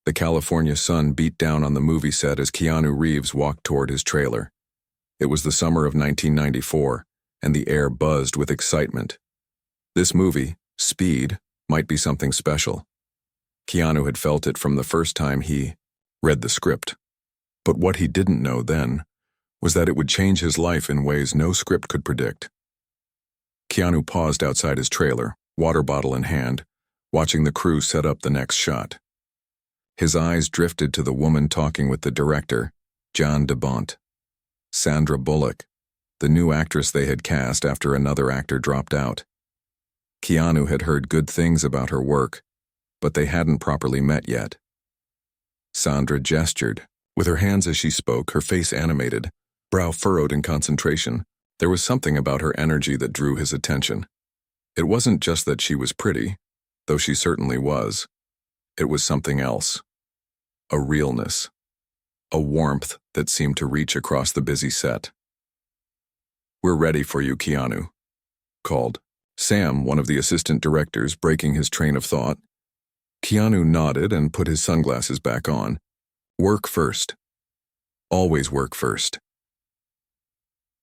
The California sun beat down on the movie set as Keanu Reeves walked toward his trailer. It was the summer of 1994, and the air buzzed with excitement. This movie, Speed, might be something special. Keanu had felt it from the first time he read the script. But what he didn't know then was that it would change his life in ways no script could predict. Keanu paused outside his trailer, water bottle in hand, watching the crew set up the next shot. His eyes drifted to the woman talking with the director, John DeBont. Sandra Bullock, the new actress they had cast after another actor dropped out. Keanu had heard good things about her work, but they hadn't properly met yet. Sandra gestured, with her hands as she spoke, her face animated, brow furrowed in concentration. There was something about her energy that drew his attention. It wasn't just that she was pretty, though she certainly was. It was something else. A realness. A warmth that seemed to reach across the busy set. "We're ready for you, Keanu," called Sam, one of the assistant directors, breaking his train of thought. Keanu nodded and put his sunglasses back on. Work first. Always work first.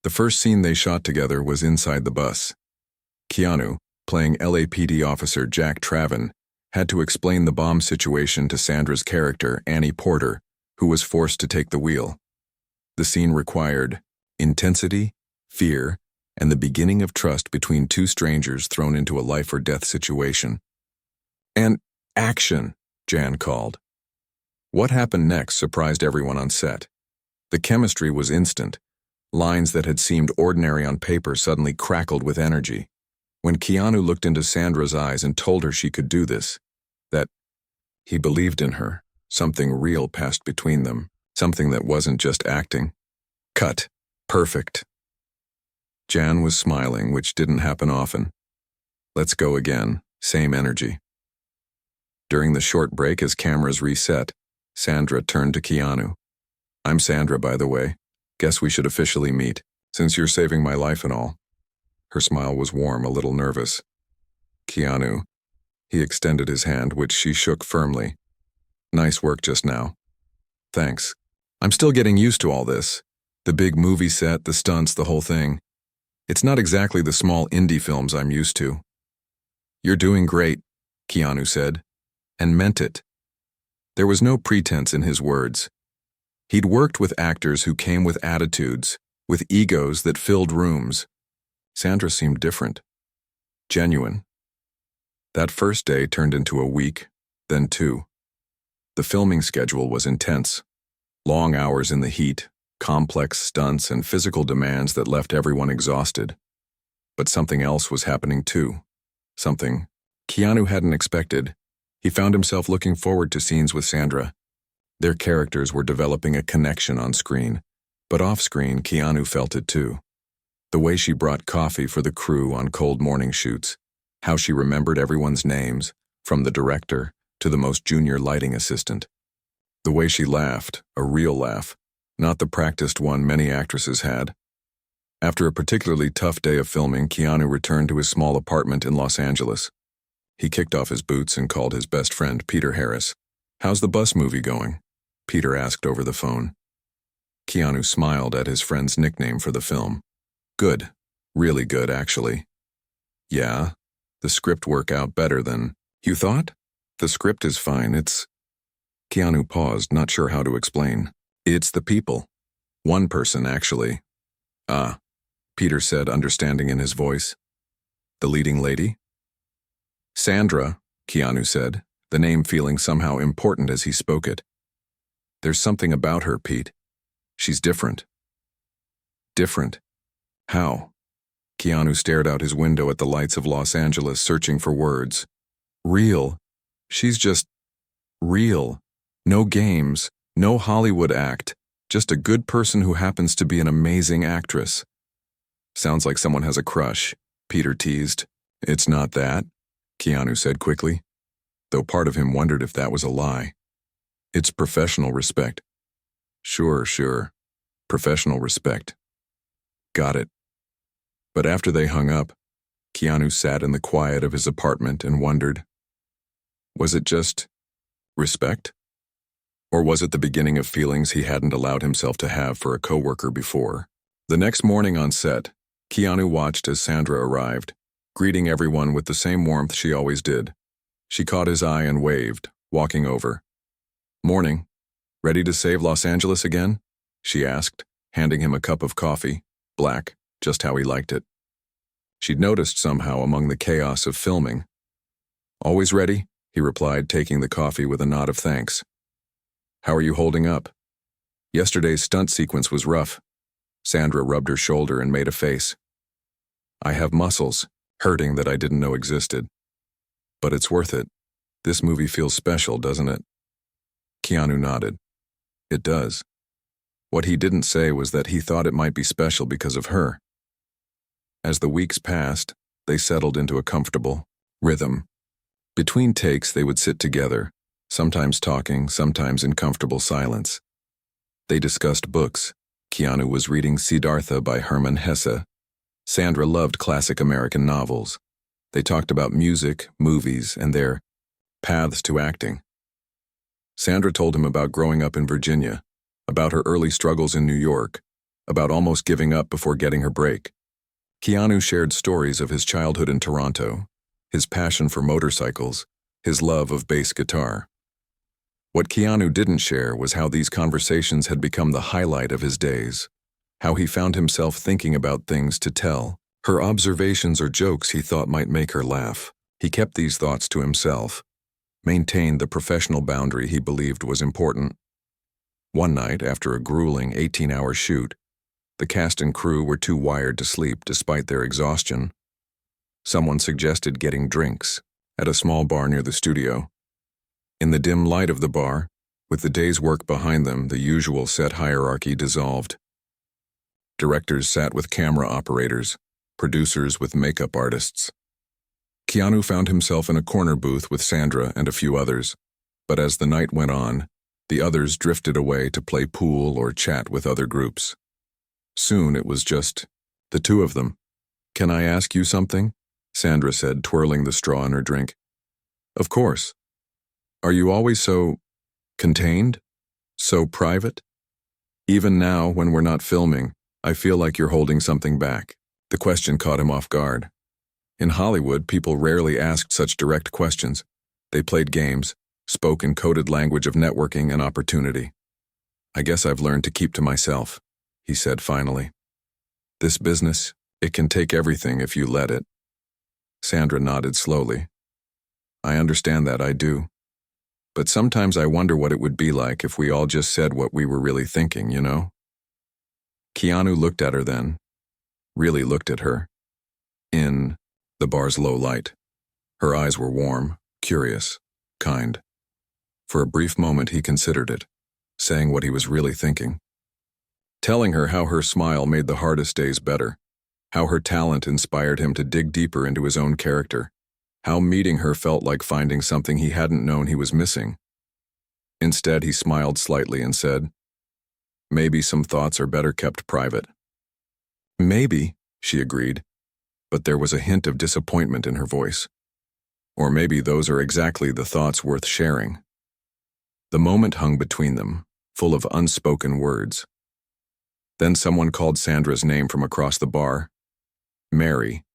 The first scene they shot together was inside the bus. Keanu, playing LAPD officer Jack Traven, had to explain the bomb situation to Sandra's character, Annie Porter, who was forced to take the wheel. The scene required intensity, fear, and the beginning of trust between two strangers thrown into a life-or-death situation. And action, Jan called. What happened next surprised everyone on set. The chemistry was instant. Lines that had seemed ordinary on paper suddenly crackled with energy. When Keanu looked into Sandra's eyes and told her she could do this, that he believed in her, something real passed between them, something that wasn't just acting. Cut. Perfect. Jan was smiling, which didn't happen often. Let's go again. Same energy. During the short break as cameras reset, Sandra turned to Keanu. "I'm Sandra, by the way. Guess we should officially meet, since you're saving my life and all." Her smile was warm, a little nervous. "Keanu." He extended his hand, which she shook firmly. "Nice work just now." "Thanks. I'm still getting used to all this. The big movie set, the stunts, the whole thing. It's not exactly the small indie films I'm used to." "You're doing great," Keanu said, and meant it. There was no pretense in his words. He'd worked with actors who came with attitudes, with egos that filled rooms. Sandra seemed different. Genuine. That first day turned into a week, then two. The filming schedule was intense. Long hours in the heat, complex stunts, and physical demands that left everyone exhausted. But something else was happening too. Something Keanu hadn't expected. He found himself looking forward to scenes with Sandra. Their characters were developing a connection on screen, but off-screen, Keanu felt it too. The way she brought coffee for the crew on cold morning shoots, how she remembered everyone's names, from the director to the most junior lighting assistant. The way she laughed, a real laugh, not the practiced one many actresses had. After a particularly tough day of filming, Keanu returned to his small apartment in Los Angeles. He kicked off his boots and called his best friend, Peter Harris. "How's the bus movie going?" Peter asked over the phone. Keanu smiled at his friend's nickname for the film. "Good. Really good, actually." "Yeah? The script worked out better than you thought?" "The script is fine, it's..." Keanu paused, not sure how to explain. "It's the people. One person, actually." "Ah," Peter said, understanding in his voice. "The leading lady?" "Sandra," Keanu said, the name feeling somehow important as he spoke it. "There's something about her, Pete. She's different." "Different? How?" Keanu stared out his window at the lights of Los Angeles, searching for words. "Real. She's just real. No games, no Hollywood act, just a good person who happens to be an amazing actress." "Sounds like someone has a crush," Peter teased. "It's not that," Keanu said quickly, though part of him wondered if that was a lie. "It's professional respect." Sure. Professional respect. Got it." But after they hung up, Keanu sat in the quiet of his apartment and wondered, was it just respect? Or was it the beginning of feelings he hadn't allowed himself to have for a coworker before? The next morning on set, Keanu watched as Sandra arrived, greeting everyone with the same warmth she always did. She caught his eye and waved, walking over. "Morning. Ready to save Los Angeles again?" she asked, handing him a cup of coffee, black, just how he liked it. She'd noticed somehow among the chaos of filming. "Always ready," he replied, taking the coffee with a nod of thanks. "How are you holding up?" "Yesterday's stunt sequence was rough." Sandra rubbed her shoulder and made a face. "I have muscles, hurting that I didn't know existed. But it's worth it. This movie feels special, doesn't it?" Keanu nodded. "It does." What he didn't say was that he thought it might be special because of her. As the weeks passed, they settled into a comfortable rhythm. Between takes, they would sit together, sometimes talking, sometimes in comfortable silence. They discussed books. Keanu was reading Siddhartha by Hermann Hesse. Sandra loved classic American novels. They talked about music, movies, and their paths to acting. Sandra told him about growing up in Virginia, about her early struggles in New York, about almost giving up before getting her break. Keanu shared stories of his childhood in Toronto, his passion for motorcycles, his love of bass guitar. What Keanu didn't share was how these conversations had become the highlight of his days, how he found himself thinking about things to tell, her observations or jokes he thought might make her laugh. He kept these thoughts to himself, maintained the professional boundary he believed was important. One night, after a grueling 18-hour shoot, the cast and crew were too wired to sleep despite their exhaustion. Someone suggested getting drinks at a small bar near the studio. In the dim light of the bar, with the day's work behind them, the usual set hierarchy dissolved. Directors sat with camera operators, producers with makeup artists. Keanu found himself in a corner booth with Sandra and a few others, but as the night went on, the others drifted away to play pool or chat with other groups. Soon it was just the two of them. "Can I ask you something?" Sandra said, twirling the straw in her drink. "Of course. Are you always so contained? So private? Even now, when we're not filming, I feel like you're holding something back." The question caught him off guard. In Hollywood, people rarely asked such direct questions. They played games, spoke in coded language of networking and opportunity. "I guess I've learned to keep to myself," he said finally. "This business, it can take everything if you let it." Sandra nodded slowly. "I understand that, I do. But sometimes I wonder what it would be like if we all just said what we were really thinking, you know?" Keanu looked at her then, really looked at her. In the bar's low light, her eyes were warm, curious, kind. For a brief moment he considered it, saying what he was really thinking. Telling her how her smile made the hardest days better, how her talent inspired him to dig deeper into his own character, how meeting her felt like finding something he hadn't known he was missing. Instead, he smiled slightly and said, "Maybe some thoughts are better kept private." "Maybe," she agreed, but there was a hint of disappointment in her voice. Or maybe those are exactly the thoughts worth sharing. The moment hung between them, full of unspoken words. Then someone called Sandra's name from across the bar. Mary,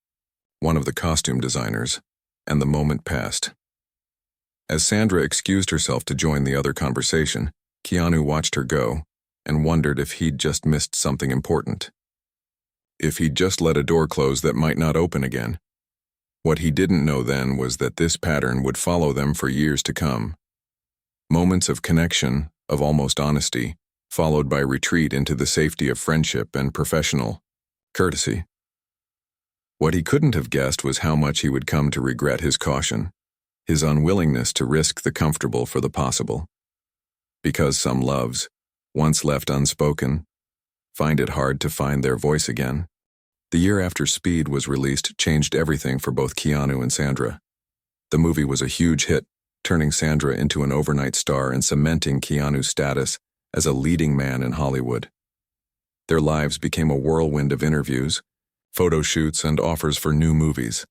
one of the costume designers, and the moment passed. As Sandra excused herself to join the other conversation, Keanu watched her go and wondered if he'd just missed something important. If he'd just let a door close that might not open again. What he didn't know then was that this pattern would follow them for years to come. Moments of connection, of almost honesty, followed by retreat into the safety of friendship and professional courtesy. What he couldn't have guessed was how much he would come to regret his caution, his unwillingness to risk the comfortable for the possible. Because some loves, once left unspoken, find it hard to find their voice again. The year after Speed was released changed everything for both Keanu and Sandra. The movie was a huge hit, turning Sandra into an overnight star and cementing Keanu's status as a leading man in Hollywood. Their lives became a whirlwind of interviews, photo shoots, and offers for new movies.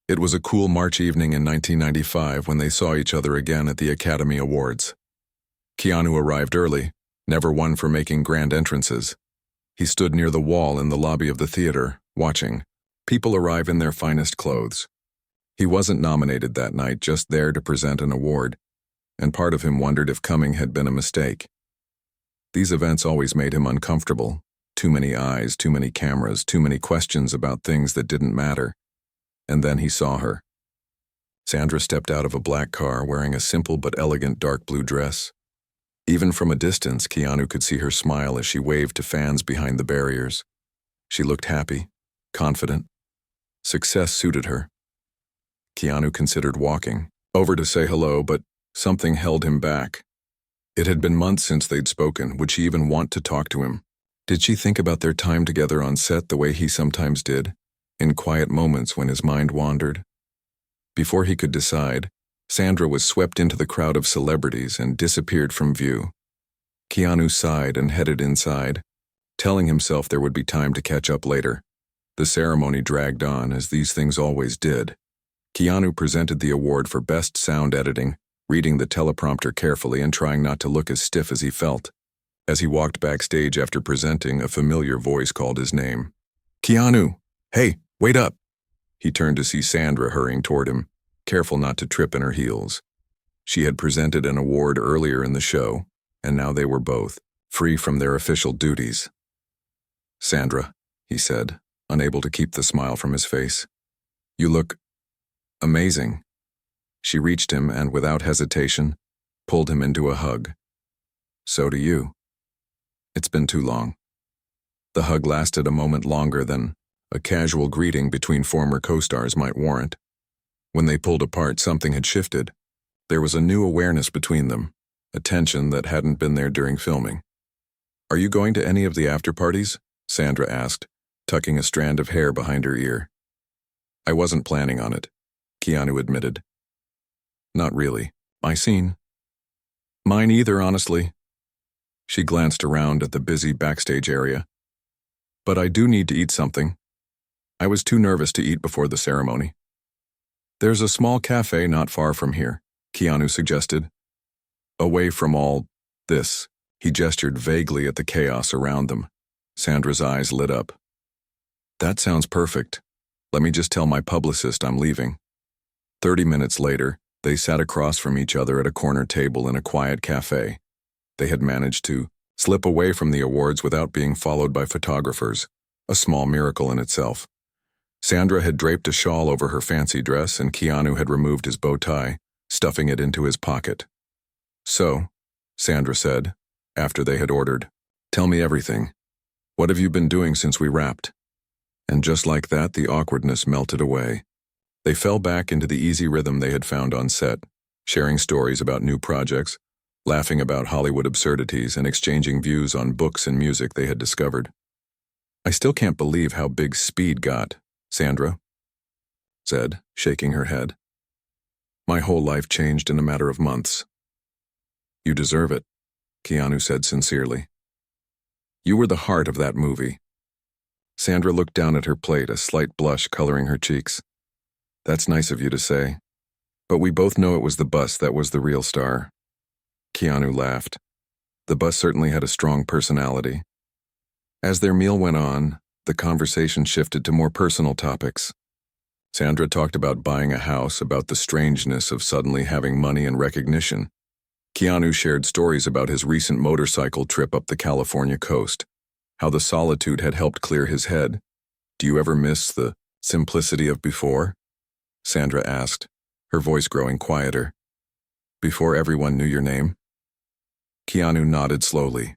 It was a cool March evening in 1995 when they saw each other again at the Academy Awards. Keanu arrived early, never one for making grand entrances. He stood near the wall in the lobby of the theater, watching people arrive in their finest clothes. He wasn't nominated that night, just there to present an award, and part of him wondered if coming had been a mistake. These events always made him uncomfortable. Too many eyes, too many cameras, too many questions about things that didn't matter. And then he saw her. Sandra stepped out of a black car wearing a simple but elegant dark blue dress. Even from a distance, Keanu could see her smile as she waved to fans behind the barriers. She looked happy, confident. Success suited her. Keanu considered walking over to say hello, but something held him back. It had been months since they'd spoken. Would she even want to talk to him? Did she think about their time together on set the way he sometimes did, in quiet moments when his mind wandered? Before he could decide, Sandra was swept into the crowd of celebrities and disappeared from view. Keanu sighed and headed inside, telling himself there would be time to catch up later. The ceremony dragged on, as these things always did. Keanu presented the award for Best Sound Editing, reading the teleprompter carefully and trying not to look as stiff as he felt. As he walked backstage after presenting, a familiar voice called his name. "Keanu! Hey, wait up!" He turned to see Sandra hurrying toward him, careful not to trip in her heels. She had presented an award earlier in the show, and now they were both free from their official duties. "Sandra," he said, unable to keep the smile from his face. "You look amazing." She reached him and, without hesitation, pulled him into a hug. "So do you. It's been too long." The hug lasted a moment longer than a casual greeting between former co-stars might warrant. When they pulled apart, something had shifted. There was a new awareness between them, a tension that hadn't been there during filming. "Are you going to any of the after-parties?" Sandra asked, tucking a strand of hair behind her ear. "I wasn't planning on it," Keanu admitted. "Not really. My scene." "Mine either, honestly." She glanced around at the busy backstage area. "But I do need to eat something. I was too nervous to eat before the ceremony." "There's a small cafe not far from here," Keanu suggested. "Away from all this." He gestured vaguely at the chaos around them. Sandra's eyes lit up. "That sounds perfect. Let me just tell my publicist I'm leaving." 30 minutes later, they sat across from each other at a corner table in a quiet cafe. They had managed to slip away from the awards without being followed by photographers, a small miracle in itself. Sandra had draped a shawl over her fancy dress, and Keanu had removed his bow tie, stuffing it into his pocket. "So," Sandra said, after they had ordered, "tell me everything. What have you been doing since we wrapped?" And just like that, the awkwardness melted away. They fell back into the easy rhythm they had found on set, sharing stories about new projects, laughing about Hollywood absurdities, and exchanging views on books and music they had discovered. "I still can't believe how big Speed got," Sandra said, shaking her head. "My whole life changed in a matter of months." "You deserve it," Keanu said sincerely. "You were the heart of that movie." Sandra looked down at her plate, a slight blush coloring her cheeks. "That's nice of you to say. But we both know it was the bus that was the real star." Keanu laughed. The bus certainly had a strong personality. As their meal went on, the conversation shifted to more personal topics. Sandra talked about buying a house, about the strangeness of suddenly having money and recognition. Keanu shared stories about his recent motorcycle trip up the California coast, how the solitude had helped clear his head. "Do you ever miss the simplicity of before?" Sandra asked, her voice growing quieter. "Before everyone knew your name?" Keanu nodded slowly.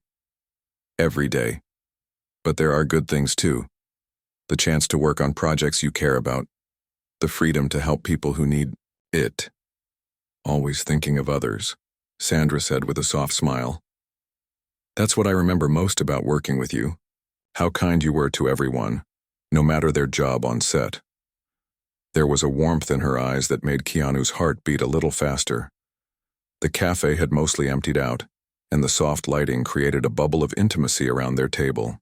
"Every day. But there are good things too. The chance to work on projects you care about. The freedom to help people who need it. Always thinking of others," Sandra said with a soft smile. "That's what I remember most about working with you. How kind you were to everyone, no matter their job on set." There was a warmth in her eyes that made Keanu's heart beat a little faster. The cafe had mostly emptied out, and the soft lighting created a bubble of intimacy around their table.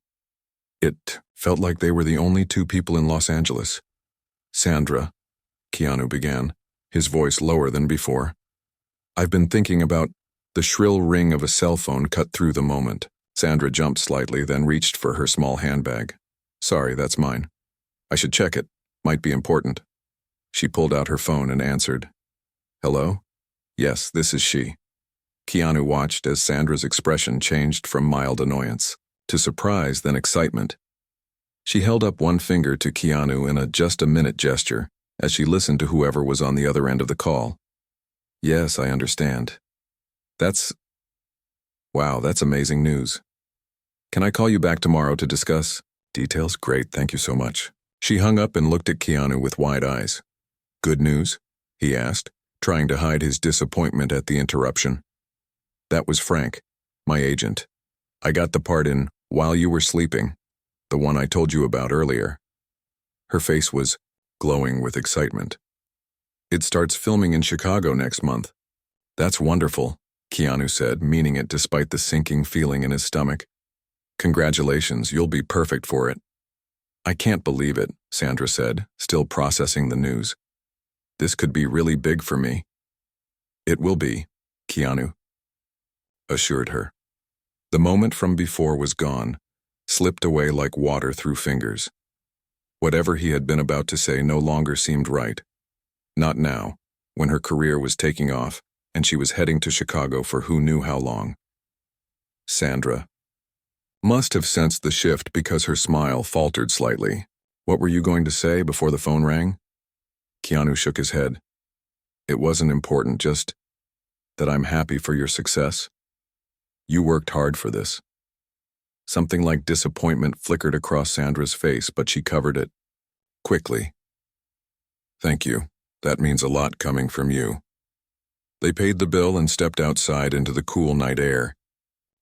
It felt like they were the only two people in Los Angeles. "Sandra," Keanu began, his voice lower than before, "I've been thinking about The shrill ring of a cell phone cut through the moment. Sandra jumped slightly, then reached for her small handbag. Sorry, that's mine. I should check it. Might be important. She pulled out her phone and answered. Hello? Yes, this is she. Keanu watched as Sandra's expression changed from mild annoyance to surprise, then excitement. She held up one finger to Keanu in a just-a-minute gesture as she listened to whoever was on the other end of the call. Yes, I understand. Wow, that's amazing news. Can I call you back tomorrow to discuss? Details? Great, thank you so much. She hung up and looked at Keanu with wide eyes. Good news? He asked, trying to hide his disappointment at the interruption. That was Frank, my agent. I got the part in While You Were Sleeping, the one I told you about earlier. Her face was glowing with excitement. It starts filming in Chicago next month. That's wonderful, Keanu said, meaning it despite the sinking feeling in his stomach. Congratulations, you'll be perfect for it. I can't believe it, Sandra said, still processing the news. This could be really big for me. It will be, Keanu assured her. The moment from before was gone, slipped away like water through fingers. Whatever he had been about to say no longer seemed right. Not now, when her career was taking off and she was heading to Chicago for who knew how long. Sandra must have sensed the shift because her smile faltered slightly. What were you going to say before the phone rang? Keanu shook his head. It wasn't important, just that I'm happy for your success. You worked hard for this. Something like disappointment flickered across Sandra's face, but she covered it quickly. Thank you. That means a lot coming from you. They paid the bill and stepped outside into the cool night air.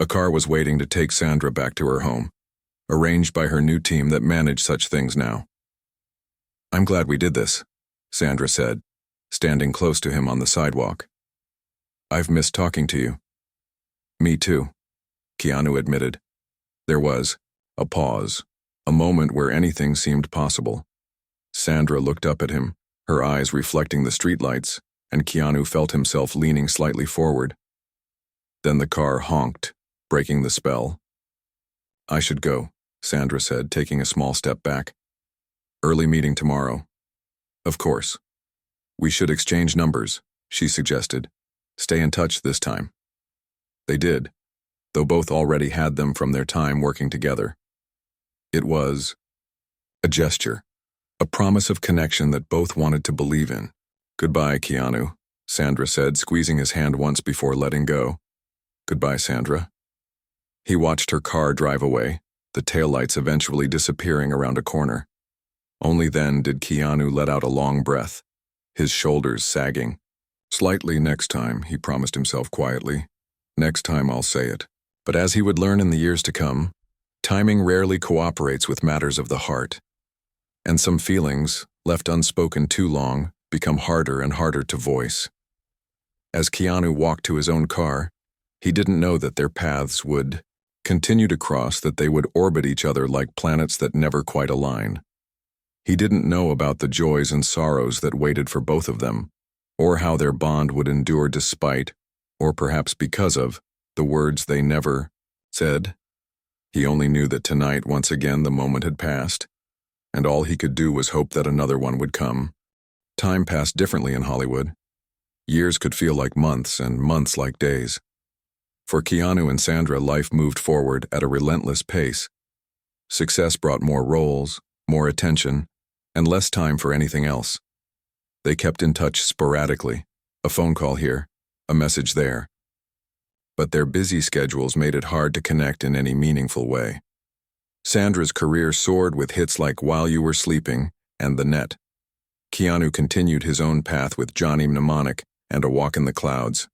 A car was waiting to take Sandra back to her home, arranged by her new team that managed such things now. I'm glad we did this, Sandra said, standing close to him on the sidewalk. I've missed talking to you. Me too, Keanu admitted. There was a pause, a moment where anything seemed possible. Sandra looked up at him, her eyes reflecting the streetlights, and Keanu felt himself leaning slightly forward. Then the car honked, breaking the spell. I should go, Sandra said, taking a small step back. Early meeting tomorrow. Of course. We should exchange numbers, she suggested. Stay in touch this time. They did, though both already had them from their time working together. It was a gesture, a promise of connection that both wanted to believe in. Goodbye, Keanu, Sandra said, squeezing his hand once before letting go. Goodbye, Sandra. He watched her car drive away, the taillights eventually disappearing around a corner. Only then did Keanu let out a long breath, his shoulders sagging. Slightly next time, he promised himself quietly. Next time I'll say it. But as he would learn in the years to come, timing rarely cooperates with matters of the heart. And some feelings, left unspoken too long, become harder and harder to voice. As Keanu walked to his own car, he didn't know that their paths would continue to cross, that they would orbit each other like planets that never quite align. He didn't know about the joys and sorrows that waited for both of them, or how their bond would endure despite, or perhaps because of, the words they never said. He only knew that tonight, once again, the moment had passed, and all he could do was hope that another one would come. Time passed differently in Hollywood. Years could feel like months, and months like days. For Keanu and Sandra, life moved forward at a relentless pace. Success brought more roles, more attention, and less time for anything else. They kept in touch sporadically, a phone call here, a message there. But their busy schedules made it hard to connect in any meaningful way. Sandra's career soared with hits like While You Were Sleeping and The Net. Keanu continued his own path with Johnny Mnemonic and A Walk in the Clouds.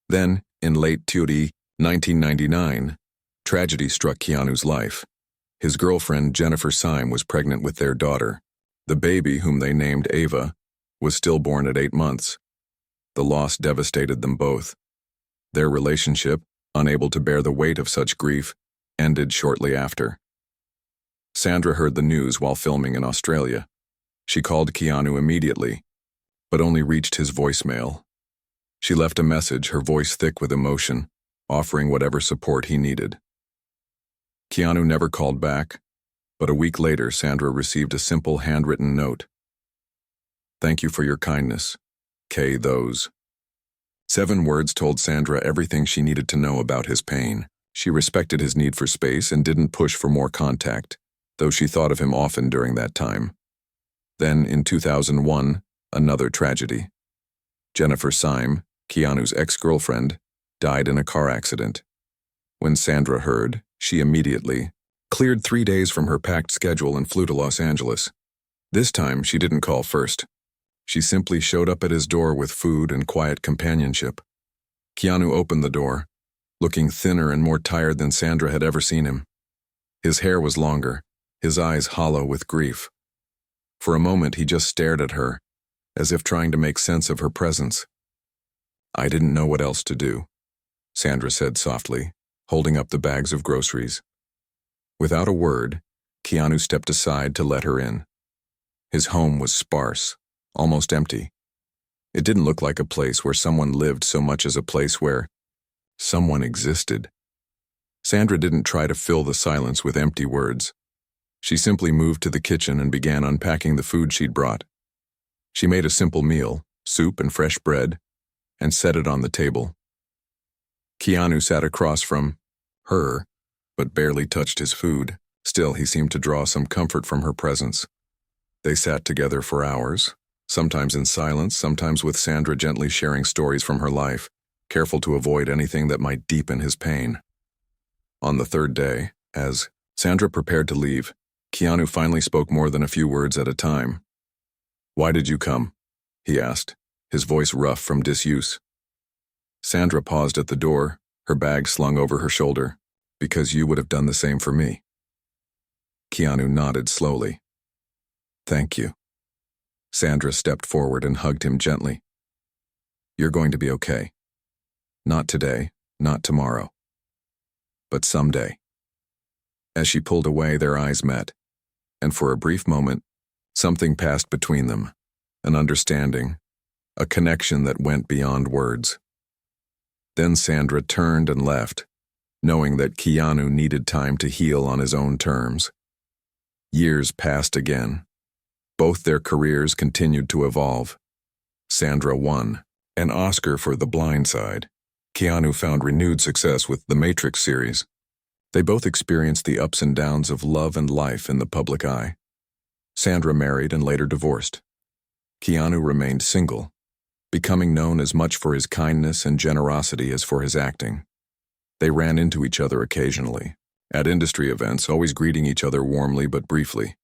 Then, in late 1999, tragedy struck Keanu's life. His girlfriend, Jennifer Syme, was pregnant with their daughter. The baby, whom they named Ava, was stillborn at 8 months. The loss devastated them both. Their relationship, unable to bear the weight of such grief, ended shortly after. Sandra heard the news while filming in Australia. She called Keanu immediately, but only reached his voicemail. She left a message, her voice thick with emotion, offering whatever support he needed. Keanu never called back, but a week later, Sandra received a simple handwritten note. "Thank you for your kindness. K. Those." 7 words told Sandra everything she needed to know about his pain. She respected his need for space and didn't push for more contact, though she thought of him often during that time. Then, in 2001, another tragedy. Jennifer Syme, Keanu's ex-girlfriend, died in a car accident. When Sandra heard, she immediately cleared 3 days from her packed schedule and flew to Los Angeles. This time, she didn't call first. She simply showed up at his door with food and quiet companionship. Keanu opened the door, looking thinner and more tired than Sandra had ever seen him. His hair was longer, his eyes hollow with grief. For a moment, he just stared at her, as if trying to make sense of her presence. "I didn't know what else to do," Sandra said softly, holding up the bags of groceries. Without a word, Keanu stepped aside to let her in. His home was sparse, almost empty. It didn't look like a place where someone lived so much as a place where someone existed. Sandra didn't try to fill the silence with empty words. She simply moved to the kitchen and began unpacking the food she'd brought. She made a simple meal, soup and fresh bread, and set it on the table. Keanu sat across from her, but barely touched his food. Still, he seemed to draw some comfort from her presence. They sat together for hours, sometimes in silence, sometimes with Sandra gently sharing stories from her life, careful to avoid anything that might deepen his pain. On the 3rd day, as Sandra prepared to leave, Keanu finally spoke more than a few words at a time. "Why did you come?" he asked, his voice rough from disuse. Sandra paused at the door, her bag slung over her shoulder. "Because you would have done the same for me." Keanu nodded slowly. "Thank you." Sandra stepped forward and hugged him gently. "You're going to be okay. Not today, not tomorrow. But someday." As she pulled away, their eyes met, and for a brief moment, something passed between them, an understanding, a connection that went beyond words. Then Sandra turned and left, knowing that Keanu needed time to heal on his own terms. Years passed again. Both their careers continued to evolve. Sandra won an Oscar for The Blind Side. Keanu found renewed success with the Matrix series. They both experienced the ups and downs of love and life in the public eye. Sandra married and later divorced. Keanu remained single, becoming known as much for his kindness and generosity as for his acting. They ran into each other occasionally, at industry events, always greeting each other warmly but briefly.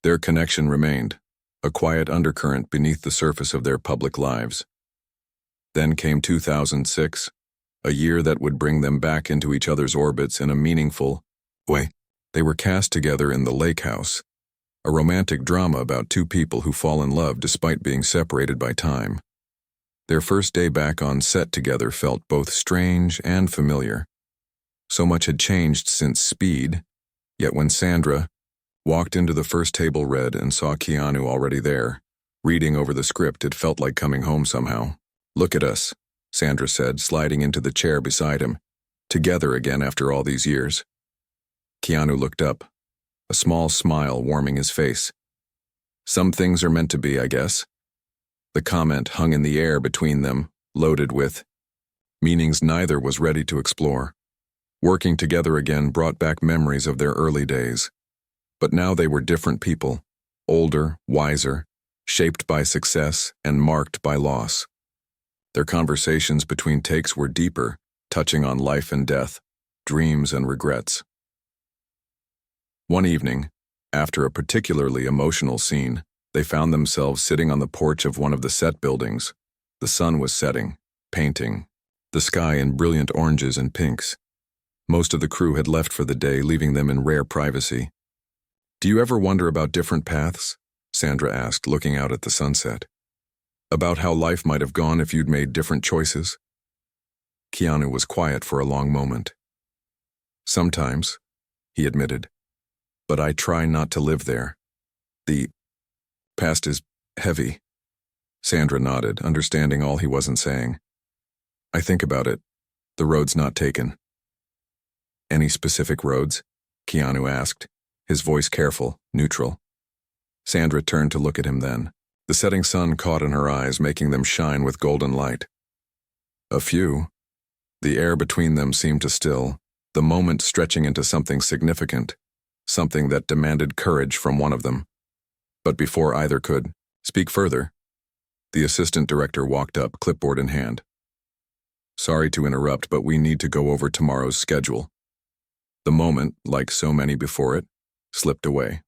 Their connection remained, a quiet undercurrent beneath the surface of their public lives. Then came 2006, a year that would bring them back into each other's orbits in a meaningful way. They were cast together in The Lake House, a romantic drama about 2 people who fall in love despite being separated by time. Their first day back on set together felt both strange and familiar. So much had changed since Speed, yet when Sandra walked into the first table read and saw Keanu already there, reading over the script, it felt like coming home somehow. "Look at us," Sandra said, sliding into the chair beside him. "Together again after all these years." Keanu looked up, a small smile warming his face. "Some things are meant to be, I guess." The comment hung in the air between them, loaded with meanings neither was ready to explore. Working together again brought back memories of their early days. But now they were different people, older, wiser, shaped by success and marked by loss. Their conversations between takes were deeper, touching on life and death, dreams and regrets. One evening, after a particularly emotional scene, they found themselves sitting on the porch of one of the set buildings. The sun was setting, painting, the sky in brilliant oranges and pinks. Most of the crew had left for the day, leaving them in rare privacy. "Do you ever wonder about different paths?" Sandra asked, looking out at the sunset. "About how life might have gone if you'd made different choices?" Keanu was quiet for a long moment. "Sometimes," he admitted, "but I try not to live there. The past is heavy." Sandra nodded, understanding all he wasn't saying. I think about it. The road's not taken. Any specific roads? Keanu asked, his voice careful, neutral. Sandra turned to look at him then. The setting sun caught in her eyes, making them shine with golden light. A few. The air between them seemed to still, the moment stretching into something significant, something that demanded courage from one of them. But before either could speak further, the assistant director walked up, clipboard in hand. Sorry to interrupt, but we need to go over tomorrow's schedule. The moment, like so many before it, slipped away.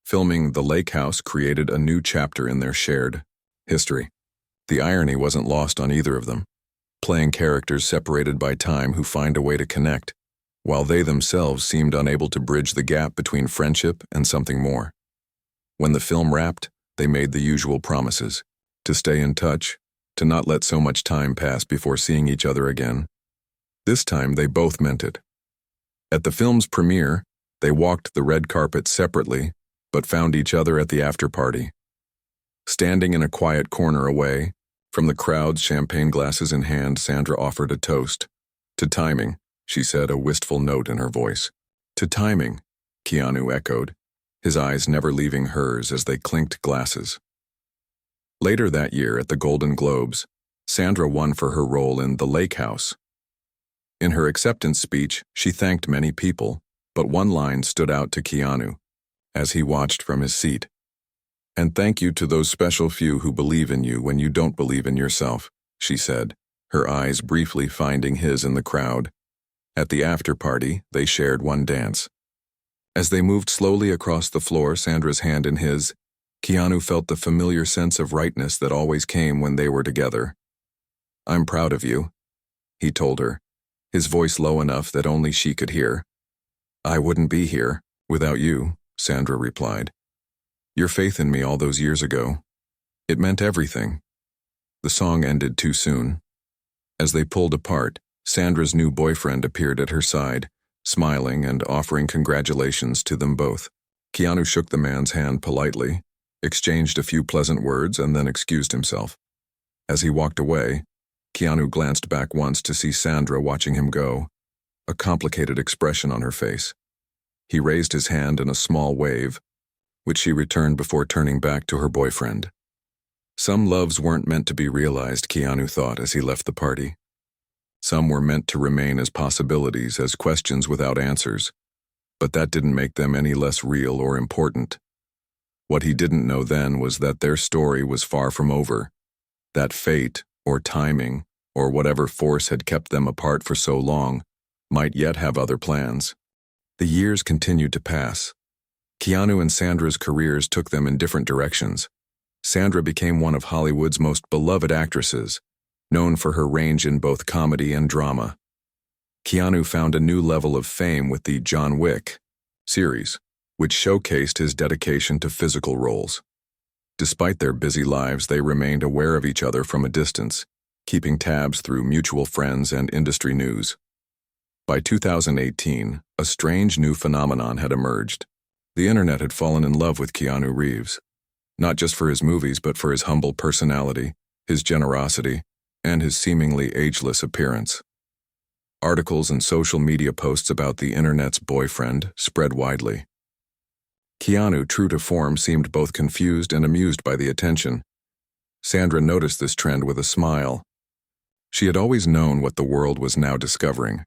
Filming The Lake House created a new chapter in their shared history. The irony wasn't lost on either of them, playing characters separated by time who find a way to connect, while they themselves seemed unable to bridge the gap between friendship and something more. When the film wrapped, they made the usual promises, to stay in touch, to not let so much time pass before seeing each other again. This time they both meant it. At the film's premiere, they walked the red carpet separately, but found each other at the after-party. Standing in a quiet corner away from the crowd's champagne glasses in hand, Sandra offered a toast. To timing, she said, a wistful note in her voice. To timing, Keanu echoed, his eyes never leaving hers as they clinked glasses. Later that year at the Golden Globes, Sandra won for her role in The Lake House. In her acceptance speech, she thanked many people, but one line stood out to Keanu as he watched from his seat. And thank you to those special few who believe in you when you don't believe in yourself, she said, her eyes briefly finding his in the crowd. At the after-party, they shared one dance. As they moved slowly across the floor, Sandra's hand in his, Keanu felt the familiar sense of rightness that always came when they were together. I'm proud of you, he told her, his voice low enough that only she could hear. I wouldn't be here without you, Sandra replied. Your faith in me all those years ago. It meant everything. The song ended too soon. As they pulled apart, Sandra's new boyfriend appeared at her side, smiling and offering congratulations to them both. Keanu shook the man's hand politely, exchanged a few pleasant words, and then excused himself. As he walked away, Keanu glanced back once to see Sandra watching him go, a complicated expression on her face. He raised his hand in a small wave, which she returned before turning back to her boyfriend. Some loves weren't meant to be realized, Keanu thought as he left the party. Some were meant to remain as possibilities, as questions without answers, but that didn't make them any less real or important. What he didn't know then was that their story was far from over, that fate, or timing, or whatever force had kept them apart for so long, might yet have other plans. The years continued to pass. Keanu and Sandra's careers took them in different directions. Sandra became one of Hollywood's most beloved actresses, known for her range in both comedy and drama. Keanu found a new level of fame with the John Wick series, which showcased his dedication to physical roles. Despite their busy lives, they remained aware of each other from a distance, keeping tabs through mutual friends and industry news. By 2018, a strange new phenomenon had emerged. The internet had fallen in love with Keanu Reeves, not just for his movies but for his humble personality, his generosity, and his seemingly ageless appearance. Articles and social media posts about the internet's boyfriend spread widely. Keanu, true to form, seemed both confused and amused by the attention. Sandra noticed this trend with a smile. She had always known what the world was now discovering,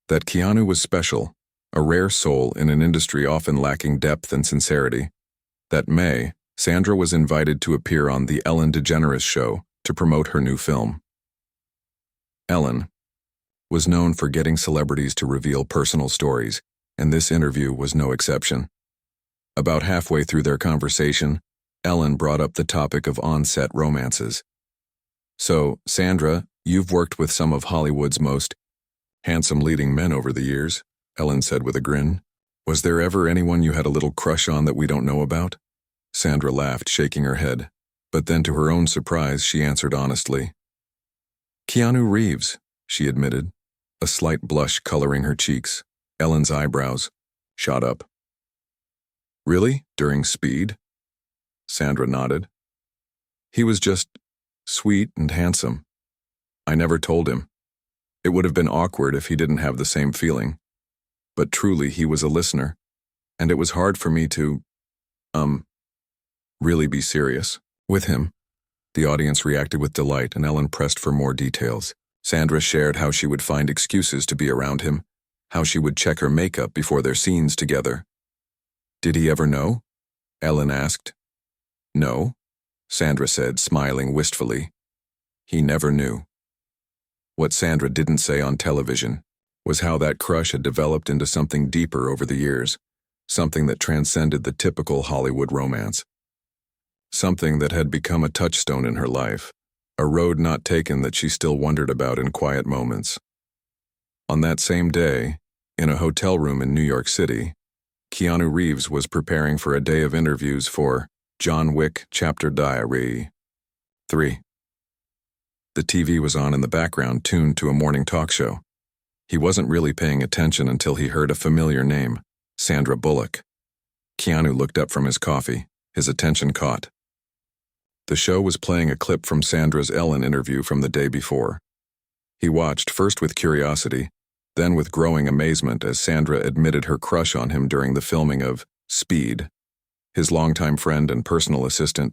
that Keanu was special, a rare soul in an industry often lacking depth and sincerity. That May, Sandra was invited to appear on The Ellen DeGeneres Show to promote her new film. Ellen was known for getting celebrities to reveal personal stories, and this interview was no exception. About halfway through their conversation, Ellen brought up the topic of on-set romances. So, Sandra, you've worked with some of Hollywood's most handsome leading men over the years, Ellen said with a grin. Was there ever anyone you had a little crush on that we don't know about? Sandra laughed, shaking her head, but then to her own surprise, she answered honestly. Keanu Reeves, she admitted, a slight blush coloring her cheeks. Ellen's eyebrows shot up. Really? During Speed? Sandra nodded. He was just sweet and handsome, I never told him. It would have been awkward if he didn't have the same feeling. But truly, he was a listener, and it was hard for me to, really be serious with him. The audience reacted with delight, and Ellen pressed for more details. Sandra shared how she would find excuses to be around him, how she would check her makeup before their scenes together. Did he ever know? Ellen asked. No, Sandra said, smiling wistfully. He never knew. What Sandra didn't say on television was how that crush had developed into something deeper over the years, something that transcended the typical Hollywood romance. Something that had become a touchstone in her life, a road not taken that she still wondered about in quiet moments. On that same day, in a hotel room in New York City, Keanu Reeves was preparing for a day of interviews for John Wick Chapter Diary 3. The TV was on in the background, tuned to a morning talk show. He wasn't really paying attention until he heard a familiar name, Sandra Bullock. Keanu looked up from his coffee, his attention caught. The show was playing a clip from Sandra's Ellen interview from the day before. He watched, first with curiosity, then with growing amazement as Sandra admitted her crush on him during the filming of Speed. His longtime friend and personal assistant,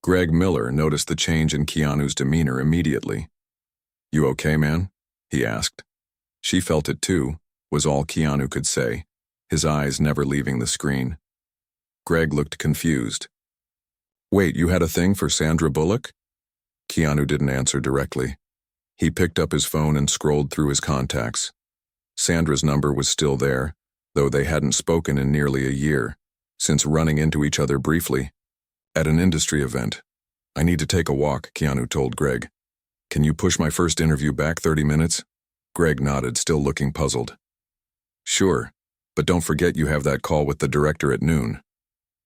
Greg Miller, noticed the change in Keanu's demeanor immediately. "You okay, man?" he asked. She felt it too, was all Keanu could say, his eyes never leaving the screen. Greg looked confused. "Wait, you had a thing for Sandra Bullock?" Keanu didn't answer directly. He picked up his phone and scrolled through his contacts. Sandra's number was still there, though they hadn't spoken in nearly a year, since running into each other briefly at an industry event. "I need to take a walk," Keanu told Greg. "Can you push my first interview back 30 minutes? Greg nodded, still looking puzzled. "Sure, but don't forget you have that call with the director at noon."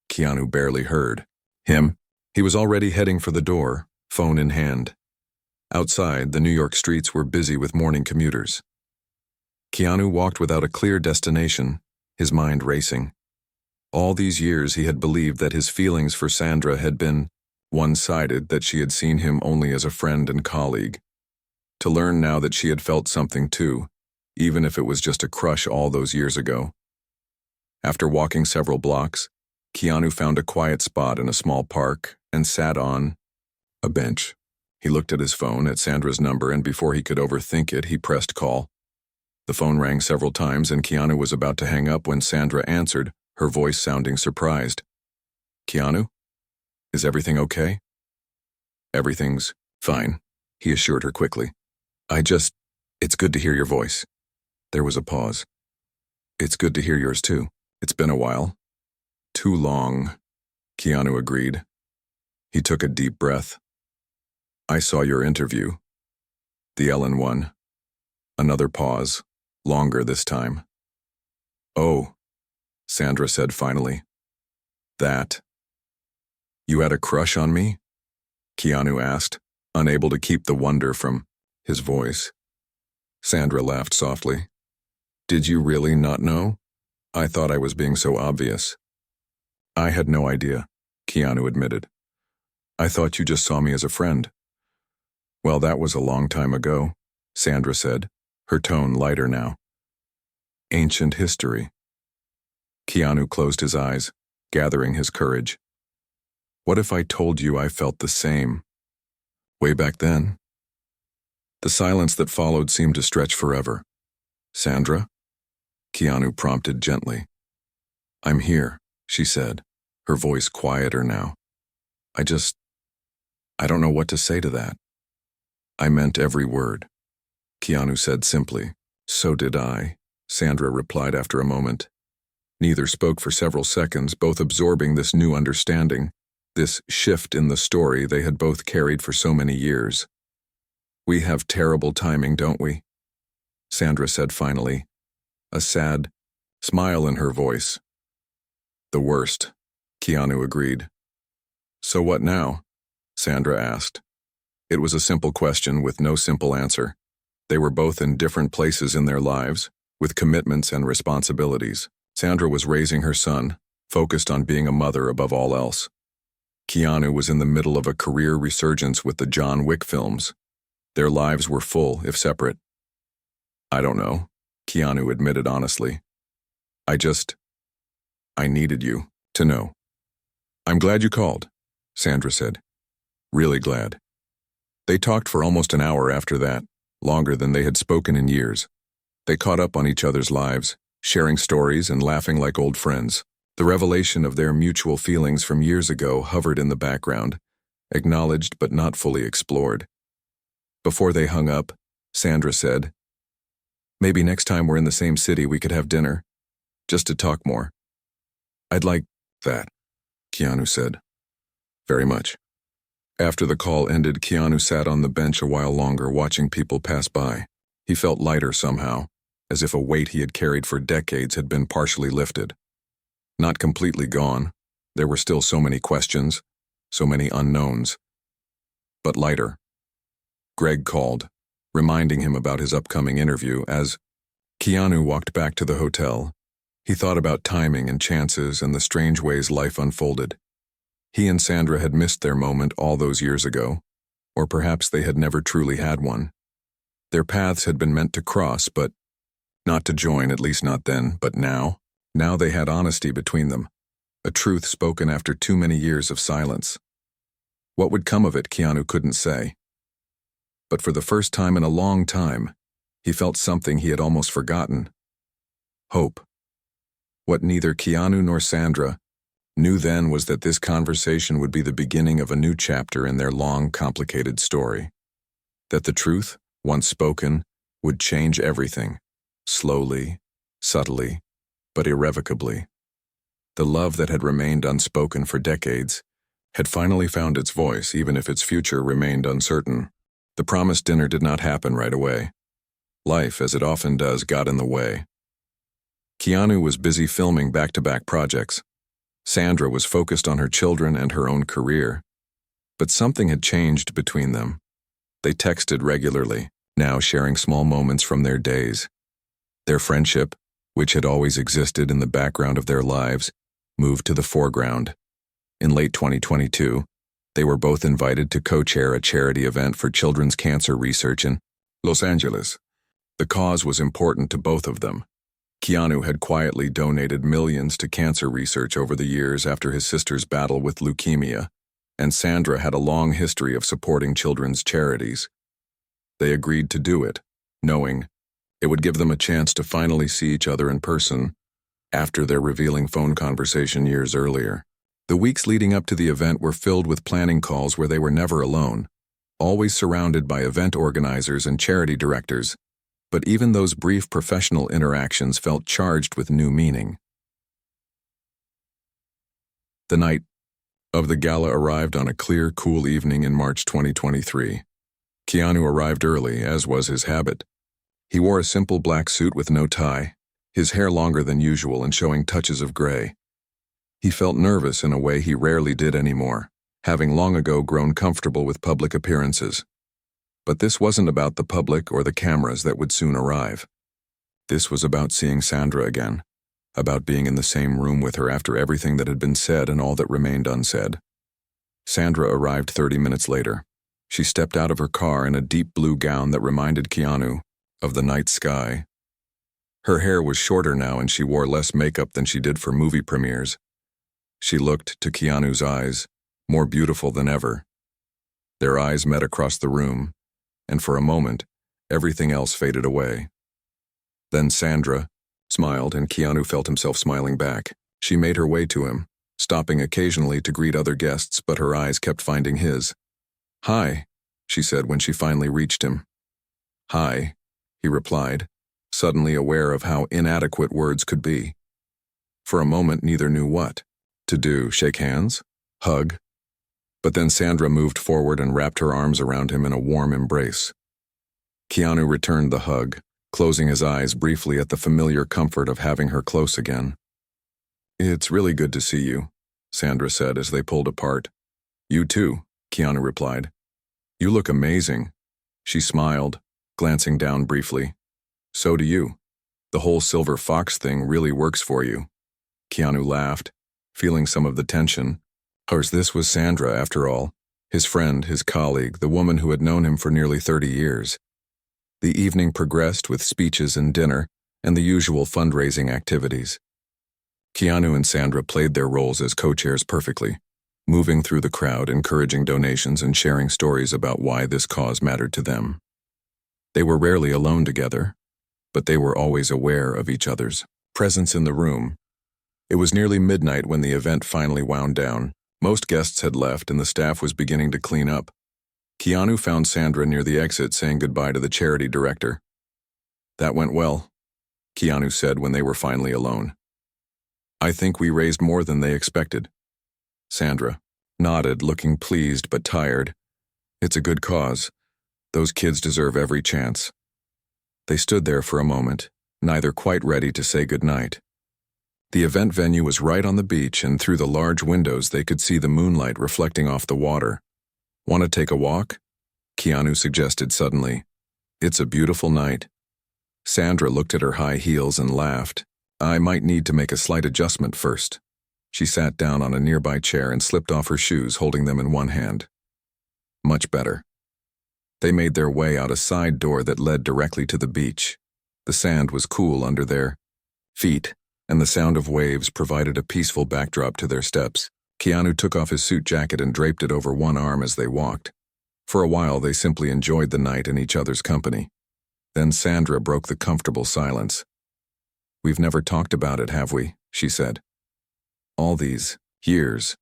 Keanu barely heard him. He was already heading for the door, phone in hand. Outside, the New York streets were busy with morning commuters. Keanu walked without a clear destination, his mind racing. All these years he had believed that his feelings for Sandra had been one-sided, that she had seen him only as a friend and colleague. To learn now that she had felt something too, even if it was just a crush all those years ago. After walking several blocks, Keanu found a quiet spot in a small park and sat on a bench. He looked at his phone, at Sandra's number, and before he could overthink it, he pressed call. The phone rang several times, and Keanu was about to hang up when Sandra answered, her voice sounding surprised. "Keanu? Is everything okay?" "Everything's fine," he assured her quickly. It's good to hear your voice." There was a pause. "It's good to hear yours too. It's been a while." "Too long," Keanu agreed. He took a deep breath. "I saw your interview. The Ellen one." Another pause, longer this time. "Oh," Sandra said finally. "That. You had a crush on me?" Keanu asked, unable to keep the wonder from his voice. Sandra laughed softly. "Did you really not know? I thought I was being so obvious." "I had no idea," Keanu admitted. "I thought you just saw me as a friend." "Well, that was a long time ago," Sandra said, her tone lighter now. "Ancient history." Keanu closed his eyes, gathering his courage. "What if I told you I felt the same? Way back then?" The silence that followed seemed to stretch forever. "Sandra?" Keanu prompted gently. "I'm here," she said, her voice quieter now. I don't know what to say to that." "I meant every word," Keanu said simply. "So did I," Sandra replied after a moment. Neither spoke for several seconds, both absorbing this new understanding, this shift in the story they had both carried for so many years. "We have terrible timing, don't we?" Sandra said finally, a sad smile in her voice. "The worst," Keanu agreed. "So what now?" Sandra asked. It was a simple question with no simple answer. They were both in different places in their lives, with commitments and responsibilities. Sandra was raising her son, focused on being a mother above all else. Keanu was in the middle of a career resurgence with the John Wick films. Their lives were full, if separate. I don't know, Keanu admitted honestly. I needed you to know. I'm glad you called, Sandra said. Really glad. They talked for almost an hour after that, longer than they had spoken in years. They caught up on each other's lives, sharing stories and laughing like old friends. The revelation of their mutual feelings from years ago hovered in the background, acknowledged but not fully explored. Before they hung up, Sandra said, "Maybe next time we're in the same city we could have dinner, just to talk more." "I'd like that," Keanu said. "Very much." After the call ended, Keanu sat on the bench a while longer, watching people pass by. He felt lighter somehow, as if a weight he had carried for decades had been partially lifted. Not completely gone. There were still so many questions, so many unknowns. But lighter. Greg called, reminding him about his upcoming interview. As Keanu walked back to the hotel, he thought about timing and chances and the strange ways life unfolded. He and Sandra had missed their moment all those years ago, or perhaps they had never truly had one. Their paths had been meant to cross, but not to join, at least not then. But now they had honesty between them, a truth spoken after too many years of silence. What would come of it, Keanu couldn't say. But for the first time in a long time, he felt something he had almost forgotten. Hope. What neither Keanu nor Sandra knew then was that this conversation would be the beginning of a new chapter in their long, complicated story. That the truth, once spoken, would change everything, slowly, subtly, but irrevocably. The love that had remained unspoken for decades had finally found its voice, even if its future remained uncertain. The promised dinner did not happen right away. Life, as it often does, got in the way. Keanu was busy filming back-to-back projects. Sandra was focused on her children and her own career. But something had changed between them. They texted regularly, now sharing small moments from their days. Their friendship, which had always existed in the background of their lives, moved to the foreground. In late 2022, they were both invited to co-chair a charity event for children's cancer research in Los Angeles. The cause was important to both of them. Keanu had quietly donated millions to cancer research over the years after his sister's battle with leukemia, and Sandra had a long history of supporting children's charities. They agreed to do it, knowing it would give them a chance to finally see each other in person after their revealing phone conversation years earlier. The weeks leading up to the event were filled with planning calls where they were never alone, always surrounded by event organizers and charity directors. But even those brief professional interactions felt charged with new meaning. The night of the gala arrived on a clear, cool evening in March 2023. Keanu arrived early, as was his habit. He wore a simple black suit with no tie, his hair longer than usual and showing touches of gray. He felt nervous in a way he rarely did anymore, having long ago grown comfortable with public appearances. But this wasn't about the public or the cameras that would soon arrive. This was about seeing Sandra again, about being in the same room with her after everything that had been said and all that remained unsaid. Sandra arrived 30 minutes later. She stepped out of her car in a deep blue gown that reminded Keanu of the night sky. Her hair was shorter now and she wore less makeup than she did for movie premieres. She looked, to Keanu's eyes, more beautiful than ever. Their eyes met across the room, and for a moment, everything else faded away. Then Sandra smiled, and Keanu felt himself smiling back. She made her way to him, stopping occasionally to greet other guests, but her eyes kept finding his. "Hi," she said when she finally reached him. "Hi," he replied, suddenly aware of how inadequate words could be. For a moment, neither knew what to do. Shake hands? Hug? But then Sandra moved forward and wrapped her arms around him in a warm embrace. Keanu returned the hug, closing his eyes briefly at the familiar comfort of having her close again. "It's really good to see you," Sandra said as they pulled apart. "You too," Keanu replied. "You look amazing." She smiled, glancing down briefly. "So do you. The whole silver fox thing really works for you." Keanu laughed, feeling some of the tension. This was Sandra, after all, His friend, his colleague, the woman who had known him for nearly 30 years. The evening progressed with speeches and dinner, and the usual fundraising activities. Keanu and Sandra played their roles as co-chairs perfectly, moving through the crowd, encouraging donations and sharing stories about why this cause mattered to them. They were rarely alone together, but they were always aware of each other's presence in the room. It was nearly midnight when the event finally wound down. Most guests had left and the staff was beginning to clean up. Keanu found Sandra near the exit saying goodbye to the charity director. "That went well," Keanu said when they were finally alone. "I think we raised more than they expected." Sandra nodded, looking pleased but tired. "It's a good cause. Those kids deserve every chance." They stood there for a moment, neither quite ready to say goodnight. The event venue was right on the beach, and through the large windows they could see the moonlight reflecting off the water. "Want to take a walk?" Keanu suggested suddenly. "It's a beautiful night." Sandra looked at her high heels and laughed. "I might need to make a slight adjustment first." She sat down on a nearby chair and slipped off her shoes, holding them in one hand. "Much better." They made their way out a side door that led directly to the beach. The sand was cool under their feet, and the sound of waves provided a peaceful backdrop to their steps. Keanu took off his suit jacket and draped it over one arm as they walked. For a while they simply enjoyed the night in each other's company. Then Sandra broke the comfortable silence. "We've never talked about it, have we?" she said. "All these years,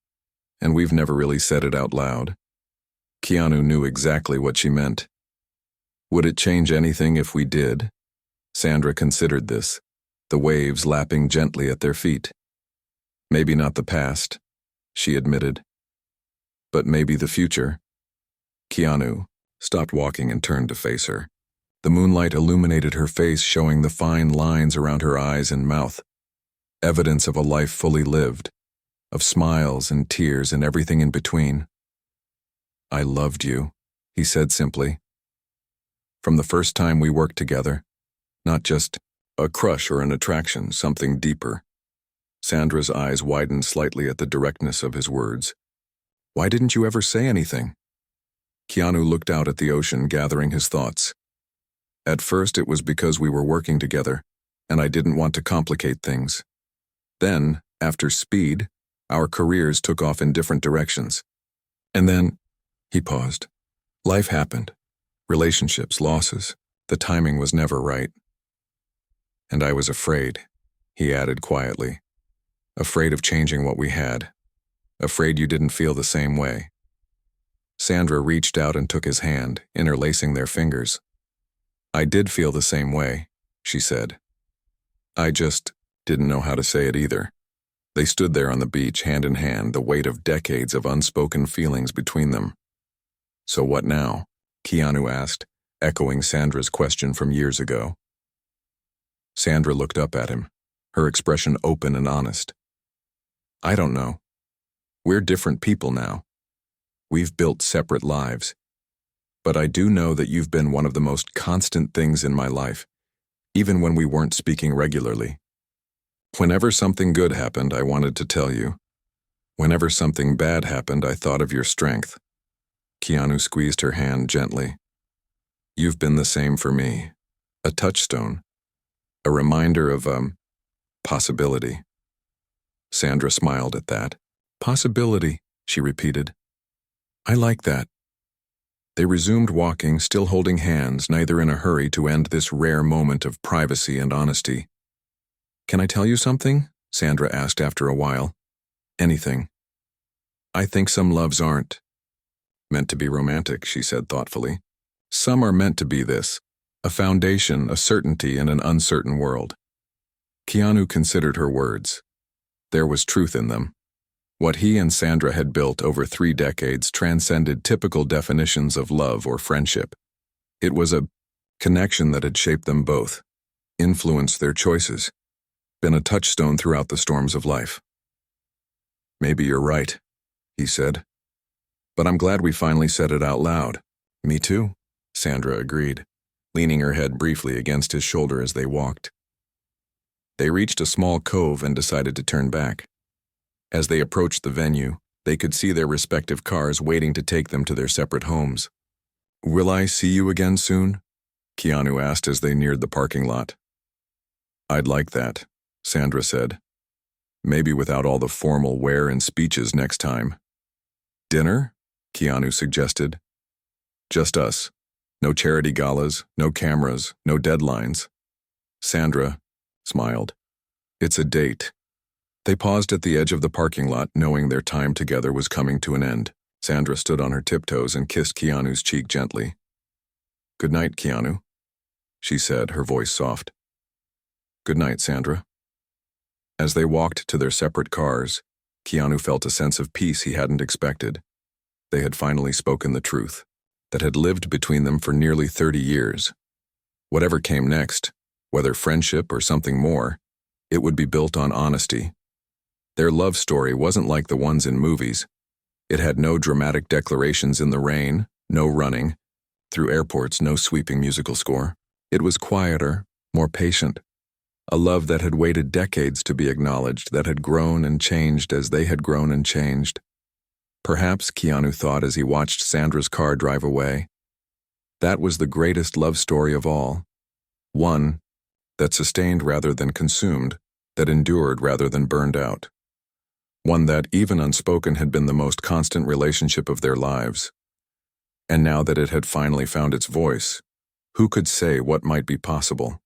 and we've never really said it out loud." Keanu knew exactly what she meant. "Would it change anything if we did?" Sandra considered this, the waves lapping gently at their feet. "Maybe not the past," she admitted. "But maybe the future." Keanu stopped walking and turned to face her. The moonlight illuminated her face, showing the fine lines around her eyes and mouth. Evidence of a life fully lived, of smiles and tears and everything in between. "I loved you," he said simply. "From the first time we worked together. Not just a crush or an attraction, something deeper." Sandra's eyes widened slightly at the directness of his words. "Why didn't you ever say anything?" Keanu looked out at the ocean, gathering his thoughts. "At first it was because we were working together, and I didn't want to complicate things. Then, after Speed, our careers took off in different directions. And then," he paused, "life happened. Relationships, losses. The timing was never right. And I was afraid," he added quietly. "Afraid of changing what we had. Afraid you didn't feel the same way." Sandra reached out and took his hand, interlacing their fingers. "I did feel the same way," she said. "I just didn't know how to say it either." They stood there on the beach, hand in hand, the weight of decades of unspoken feelings between them. "So what now?" Keanu asked, echoing Sandra's question from years ago. Sandra looked up at him, her expression open and honest. "I don't know. We're different people now. We've built separate lives. But I do know that you've been one of the most constant things in my life, even when we weren't speaking regularly. Whenever something good happened, I wanted to tell you. Whenever something bad happened, I thought of your strength." Keanu squeezed her hand gently. "You've been the same for me. A touchstone. A reminder of, possibility." Sandra smiled at that. "Possibility," she repeated. "I like that." They resumed walking, still holding hands, neither in a hurry to end this rare moment of privacy and honesty. "Can I tell you something?" Sandra asked after a while. "Anything." "I think some loves aren't meant to be romantic," she said thoughtfully. "Some are meant to be this, a foundation, a certainty in an uncertain world." Keanu considered her words. There was truth in them. What he and Sandra had built over 3 decades transcended typical definitions of love or friendship. It was a connection that had shaped them both, influenced their choices, been a touchstone throughout the storms of life. "Maybe you're right," he said. "But I'm glad we finally said it out loud." "Me too," Sandra agreed, leaning her head briefly against his shoulder as they walked. They reached a small cove and decided to turn back. As they approached the venue, They could see their respective cars waiting to take them to their separate homes. "Will I see you again soon?" Keanu asked as they neared the parking lot. "I'd like that," Sandra said. "Maybe without all the formal wear and speeches next time." "Dinner?" Keanu suggested. "Just us. No charity galas, no cameras, no deadlines." Sandra smiled. "It's a date." They paused at the edge of the parking lot, knowing their time together was coming to an end. Sandra stood on her tiptoes and kissed Keanu's cheek gently. "Good night, Keanu," she said, her voice soft. "Good night, Sandra." As they walked to their separate cars, Keanu felt a sense of peace he hadn't expected. They had finally spoken the truth that had lived between them for nearly 30 years. Whatever came next, whether friendship or something more, it would be built on honesty. Their love story wasn't like the ones in movies. It had no dramatic declarations in the rain, no running through airports, no sweeping musical score. It was quieter, more patient. A love that had waited decades to be acknowledged, that had grown and changed as they had grown and changed. Perhaps, Keanu thought as he watched Sandra's car drive away, that was the greatest love story of all. One that sustained rather than consumed, that endured rather than burned out. One that, even unspoken, had been the most constant relationship of their lives. And now that it had finally found its voice, who could say what might be possible?